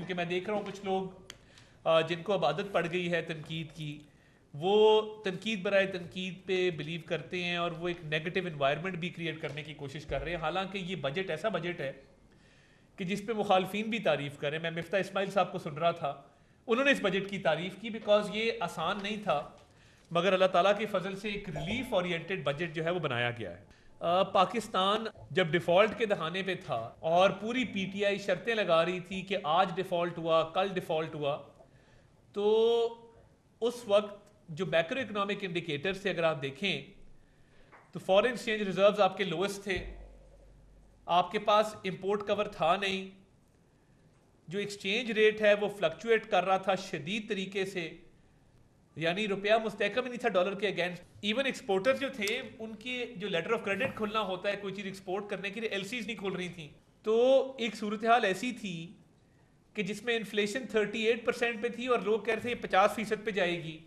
क्योंकि मैं देख रहा हूँ कुछ लोग जिनको अब आदत पड़ गई है तनकीद की, वो तनकीद बराए तनकीद पे बिलीव करते हैं और वो एक नेगेटिव इन्वायरमेंट भी क्रिएट करने की कोशिश कर रहे हैं। हालांकि ये बजट ऐसा बजट है कि जिस पे मुखालफिन भी तारीफ़ करें। मैं मिफ्ता इस्माइल साहब को सुन रहा था, उन्होंने इस बजट की तारीफ़ की बिकॉज ये आसान नहीं था, मगर अल्लाह ताला के फजल से एक रिलीफ ओरिएंटेड बजट जो है वो बनाया गया है। पाकिस्तान जब डिफ़ॉल्ट के दहाने पे था और पूरी पीटीआई शर्तें लगा रही थी कि आज डिफ़ॉल्ट हुआ, कल डिफ़ॉल्ट हुआ, तो उस वक्त जो मैक्रो इकोनॉमिक इंडिकेटर से अगर आप देखें तो फॉरेन एक्सचेंज रिजर्व्स आपके लोएस्ट थे, आपके पास इंपोर्ट कवर था नहीं, जो एक्सचेंज रेट है वो फ्लक्चुएट कर रहा था शदीद तरीके से, यानी रुपया मुस्तहकम ही नहीं था डॉलर के अगेंस्ट। इवन एक्सपोर्टर्स जो थे उनकी जो लेटर ऑफ क्रेडिट खुलना होता है कोई चीज़ एक्सपोर्ट करने के लिए, एलसीज नहीं खुल रही थी। तो एक सूरत हाल ऐसी थी कि जिसमें इन्फ्लेशन 38% पे थी और लोग कह रहे थे 50% पे जाएगी।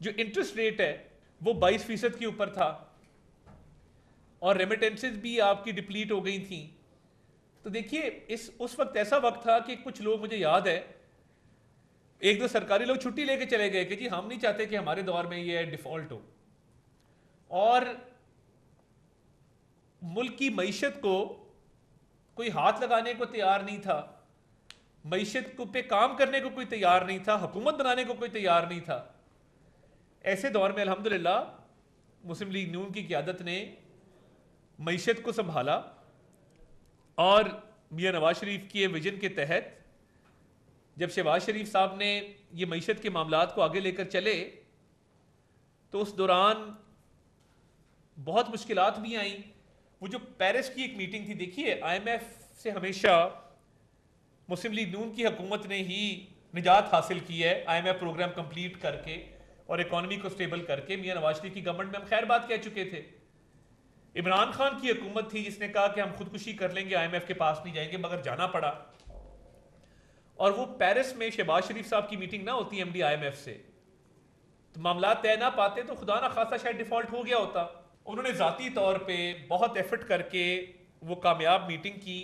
जो इंटरेस्ट रेट है वो 22% के ऊपर था और रेमिटेंसेस भी आपकी डिप्लीट हो गई थी। तो देखिए उस वक्त ऐसा वक्त था कि कुछ लोग, मुझे याद है एक दो सरकारी लोग छुट्टी लेके चले गए कि जी हम नहीं चाहते कि हमारे दौर में ये डिफॉल्ट हो, और मुल्क की मईशत को कोई हाथ लगाने को तैयार नहीं था, मईशत को पे काम करने को कोई तैयार नहीं था, हुकूमत बनाने को कोई तैयार नहीं था। ऐसे दौर में अल्हम्दुलिल्लाह मुस्लिम लीग नून की क़यादत ने मईशत को संभाला और मियां नवाज शरीफ के विजन के तहत जब शहबाज शरीफ साहब ने ये मईशत के मामलात को आगे लेकर चले तो उस दौरान बहुत मुश्किलात भी आई। वो जो पेरिस की एक मीटिंग थी, देखिए आईएमएफ से हमेशा मुस्लिम लीग नून की हुकूमत ने ही निजात हासिल की है, आईएमएफ प्रोग्राम कंप्लीट करके और इकॉनमी को स्टेबल करके। मियां नवाज शरीफ की गवर्नमेंट में हम खैर बात कह चुके थे। इमरान खान की हुकूमत थी जिसने कहा कि हम खुदकुशी कर लेंगे, आईएमएफ के पास नहीं जाएंगे, मगर जाना पड़ा। और वो पेरिस में शहबाज शरीफ साहब की मीटिंग ना होती एमडी आईएमएफ से, तो मामला तय ना पाते तो खुदा ना खासा शायद डिफॉल्ट हो गया होता। उन्होंने ज़ाती तौर पे बहुत एफर्ट करके वो कामयाब मीटिंग की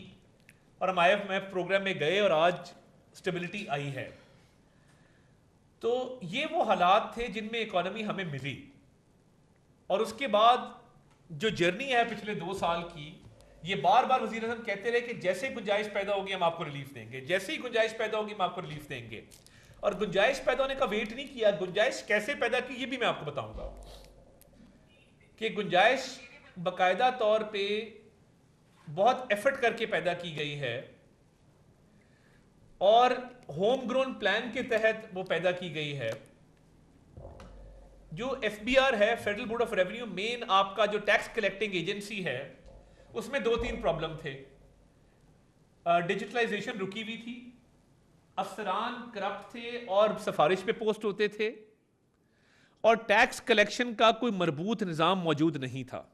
और हम आईएमएफ प्रोग्राम में गए और आज स्टेबिलिटी आई है। तो ये वो हालात थे जिनमें इकोनॉमी हमें मिली, और उसके बाद जो जर्नी है पिछले 2 साल की, ये बार बार वज़ीर आज़म कहते रहे कि जैसे ही गुंजाइश पैदा होगी हम आपको रिलीफ देंगे, जैसे ही गुंजाइश पैदा होगी हम आपको रिलीफ देंगे। और गुंजाइश पैदा होने का वेट नहीं किया, गुंजाइश कैसे पैदा की ये भी मैं आपको बताऊंगा कि गुंजाइश बाकायदा तौर पे बहुत एफर्ट करके पैदा की गई है और होम ग्रोन प्लान के तहत वो पैदा की गई है। जो एफबीआर है, federal board of revenue, main आपका जो टैक्स कलेक्टिंग एजेंसी है, उसमें 2-3 प्रॉब्लम थे। डिजिटलाइजेशन रुकी हुई थी, अफसरान करप्ट थे और सिफारिश पे पोस्ट होते थे, और टैक्स कलेक्शन का कोई मरबूत निज़ाम मौजूद नहीं था।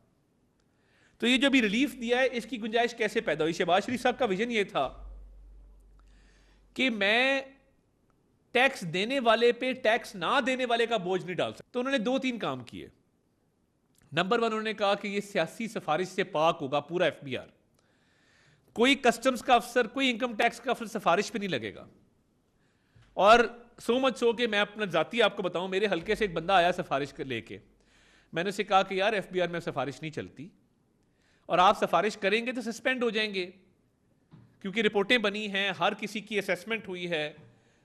तो ये जो भी रिलीफ दिया है इसकी गुंजाइश कैसे पैदा हुई? शहबाज शरीफ साहब का विजन ये था कि मैं टैक्स देने वाले पे टैक्स ना देने वाले का बोझ नहीं डाल सकता। तो उन्होंने 2-3 काम किए। नंबर 1, उन्होंने कहा कि ये सियासी सिफारिश से पाक होगा पूरा एफबीआर, कोई कस्टम्स का अफसर, कोई इनकम टैक्स का अफसर सिफारिश पे नहीं लगेगा। और सो मच सो कि मैं अपना जाती आपको बताऊं, मेरे हल्के से एक बंदा आया सिफारिश लेके, मैंने उसे कहा कि यार एफबीआर में सिफारिश नहीं चलती और आप सिफारिश करेंगे तो सस्पेंड हो जाएंगे, क्योंकि रिपोर्टें बनी हैं, हर किसी की असेसमेंट हुई है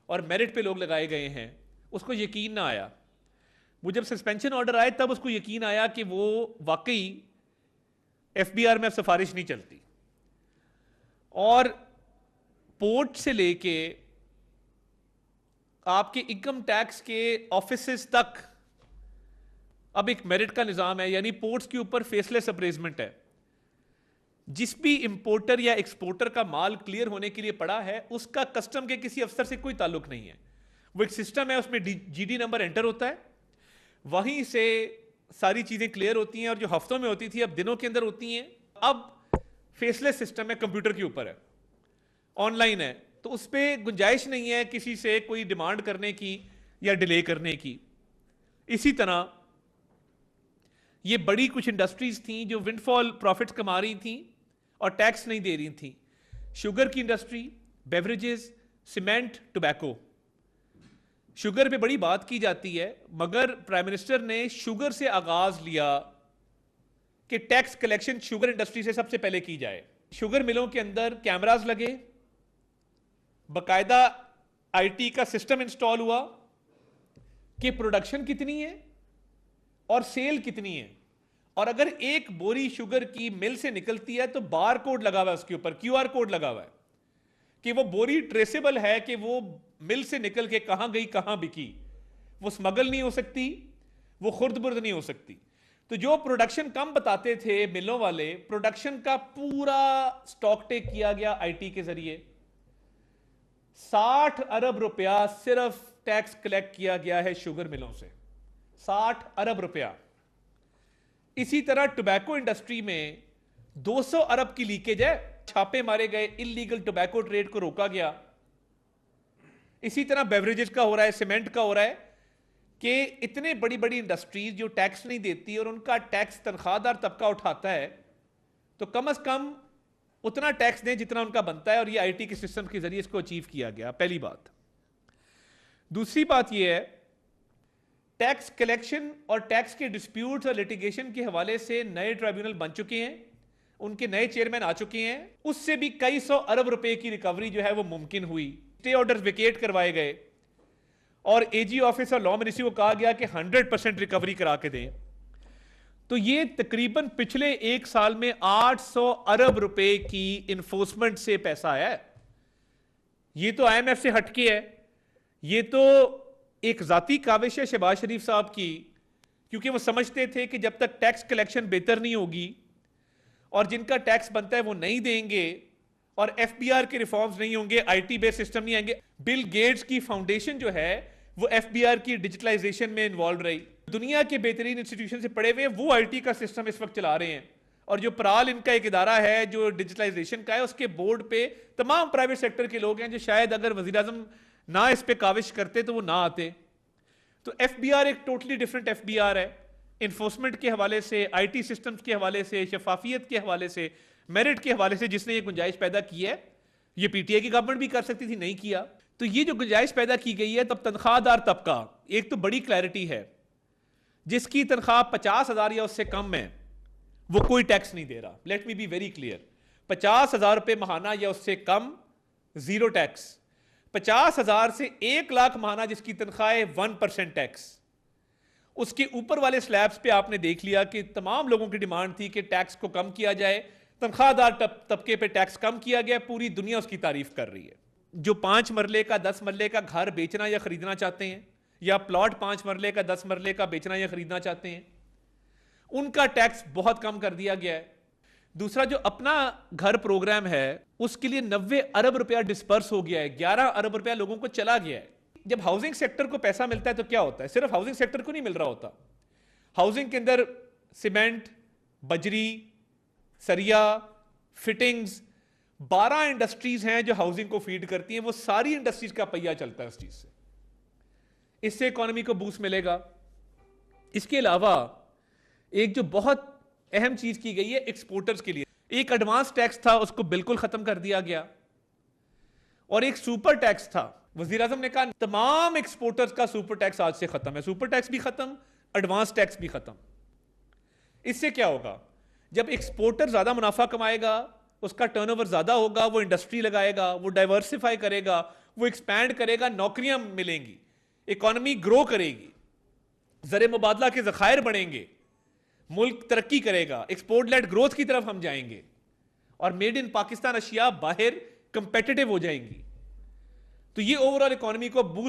और मेरिट पे लोग लगाए गए हैं। उसको यकीन ना आया। वो जब सस्पेंशन ऑर्डर आए तब उसको यकीन आया कि वो वाकई एफबीआर में अब सिफारिश नहीं चलती। और पोर्ट से लेके आपके इनकम टैक्स के ऑफिसेस तक अब एक मेरिट का निज़ाम है, यानी पोर्ट्स के ऊपर फेसलेस अप्रेजमेंट है। जिस भी इंपोर्टर या एक्सपोर्टर का माल क्लियर होने के लिए पड़ा है उसका कस्टम के किसी अफसर से कोई ताल्लुक नहीं है। वो एक सिस्टम है, उसमें जीडी नंबर एंटर होता है, वहीं से सारी चीज़ें क्लियर होती हैं, और जो हफ्तों में होती थी अब दिनों के अंदर होती हैं। अब फेसलेस सिस्टम है, कंप्यूटर के ऊपर है, ऑनलाइन है, तो उस पर गुंजाइश नहीं है किसी से कोई डिमांड करने की या डिले करने की। इसी तरह ये बड़ी कुछ इंडस्ट्रीज थी जो विंडफॉल प्रॉफिट्स कमा रही थी और टैक्स नहीं दे रही थी। शुगर की industry, beverages, cement, tobacco. Sugar पे बड़ी बात की जाती है, मगर प्राइम मिनिस्टर ने शुगर से आगाज लिया कि टैक्स कलेक्शन शुगर इंडस्ट्री से सबसे पहले की जाए। शुगर मिलों के अंदर कैमरास लगे, बकायदा आईटी का सिस्टम इंस्टॉल हुआ कि प्रोडक्शन कितनी है और सेल कितनी है, और अगर एक बोरी शुगर की मिल से निकलती है तो बार कोड लगा हुआ है उसके ऊपर, क्यूआर कोड लगा हुआ है कि वो बोरी ट्रेसेबल है कि वो मिल से निकल के कहां गई, कहां बिकी। वो स्मगल नहीं हो सकती, वो खुर्द बुर्द नहीं हो सकती। तो जो प्रोडक्शन कम बताते थे मिलों वाले, प्रोडक्शन का पूरा स्टॉक टेक किया गया आईटी के जरिए। 60 अरब रुपया सिर्फ टैक्स कलेक्ट किया गया है शुगर मिलों से, 60 अरब रुपया। इसी तरह टोबैको इंडस्ट्री में 200 अरब की लीकेज है, छापे मारे गए, इलीगल टोबैको ट्रेड को रोका गया। इसी तरह बेवरेजेस का हो रहा है, सीमेंट का हो रहा है कि इतने बड़ी बड़ी इंडस्ट्रीज जो टैक्स नहीं देती और उनका टैक्स तनख्वाहदार तबका उठाता है, तो कम से कम उतना टैक्स दें जितना उनका बनता है, और ये आईटी के सिस्टम के जरिए इसको अचीव किया गया। पहली बात। दूसरी बात यह है, टैक्स कलेक्शन और टैक्स के डिस्प्यूट्स और लिटिगेशन के हवाले से नए ट्राइब्यूनल बन चुके हैं, उनके नए चेयरमैन आ चुके हैं। उससे भी कई सौ अरब रुपए की रिकवरी जो है वो मुमकिन हुई। स्टे ऑर्डर्स वेकेट करवाए गए और एजी ऑफिस और लॉ मिनिस्ट्री को कहा गया कि 100% रिकवरी करा के दें। तो ये तकरीबन पिछले एक साल में 800 अरब रुपए की इन्फोर्समेंट से पैसा आया है। ये तो आईएमएफ से हटके है, ये तो एक जाती काविश है शहबाज शरीफ साहब की, क्योंकि वो समझते थे कि जब तक टैक्स कलेक्शन बेहतर नहीं होगी और जिनका टैक्स बनता है वो नहीं देंगे और एफबीआर के रिफॉर्म्स नहीं होंगे, आईटी बेस्ड सिस्टम नहीं आएंगे। बिल गेट्स की फाउंडेशन जो है वो एफबीआर की डिजिटलाइजेशन में इन्वॉल्व रही। दुनिया के बेहतरीन इंस्टीट्यूशन से पढ़े हुए वो आईटी का सिस्टम इस वक्त चला रहे हैं, और जो प्राल इनका एक इदारा है जो डिजिटलाइजेशन का है, उसके बोर्ड पे तमाम प्राइवेट सेक्टर के लोग हैं जो शायद अगर वजीर आजम ना इस पे काविश करते तो वो ना आते। तो एफबीआर एक टोटली डिफरेंट एफबीआर है, इन्फोर्समेंट के हवाले से, आईटी सिस्टम्स के हवाले से, शफाफियत के हवाले से, मेरिट के हवाले से। जिसने ये गुंजाइश पैदा की है, ये पीटीआई की गवर्नमेंट भी कर सकती थी, नहीं किया। तो ये जो गुंजाइश पैदा की गई है, तब तनख्वाहदार तबका, एक तो बड़ी क्लैरिटी है, जिसकी तनख्वाह 50,000 या उससे कम है वो कोई टैक्स नहीं दे रहा। Let me be very clear, 50,000 रुपए महाना या उससे कम, जीरो टैक्स। 50,000 से 1 लाख महाना जिसकी तनख्वाह है, 1% टैक्स। उसके ऊपर वाले स्लैब्स पे आपने देख लिया कि तमाम लोगों की डिमांड थी कि टैक्स को कम किया जाए, तनख्वाहदार तबके पे टैक्स कम किया गया। पूरी दुनिया उसकी तारीफ कर रही है। जो 5 मरले का 10 मरले का घर बेचना या खरीदना चाहते हैं, या प्लॉट 5 मरले का 10 मरले का बेचना या खरीदना चाहते हैं, उनका टैक्स बहुत कम कर दिया गया है। दूसरा, जो अपना घर प्रोग्राम है उसके लिए 90 अरब रुपया डिस्पर्स हो गया है, 11 अरब रुपया लोगों को चला गया है। जब हाउसिंग सेक्टर को पैसा मिलता है तो क्या होता है? सिर्फ हाउसिंग सेक्टर को नहीं मिल रहा होता, हाउसिंग के अंदर सीमेंट, बजरी, सरिया, फिटिंग्स, 12 इंडस्ट्रीज हैं जो हाउसिंग को फीड करती हैं। वो सारी इंडस्ट्रीज का पहिया चलता है उस चीज से, इससे इकोनॉमी को बूस्ट मिलेगा। इसके अलावा एक जो बहुत अहम चीज की गई है एक्सपोर्टर्स के लिए, एक एडवांस टैक्स था उसको बिल्कुल खत्म कर दिया गया, और एक सुपर टैक्स था। वजीर आजम ने कहा तमाम एक्सपोर्टर्स का सुपर टैक्स आज से खत्म है। सुपर टैक्स भी खत्म, एडवांस टैक्स भी खत्म। इससे क्या होगा? जब एक्सपोर्टर ज्यादा मुनाफा कमाएगा, उसका टर्नओवर ज्यादा होगा, वो इंडस्ट्री लगाएगा, वो डाइवर्सिफाई करेगा, वो एक्सपैंड करेगा, नौकरियां मिलेंगी, इकोनॉमी ग्रो करेगी, ज़र मुबादला के ज़खायर बढ़ेंगे, मुल्क तरक्की करेगा, एक्सपोर्ट लेड ग्रोथ की तरफ हम जाएंगे, और मेड इन पाकिस्तान अशिया बाहर कंपेटिटिव हो जाएंगी। तो ये ओवरऑल इकोनॉमी को बूस्ट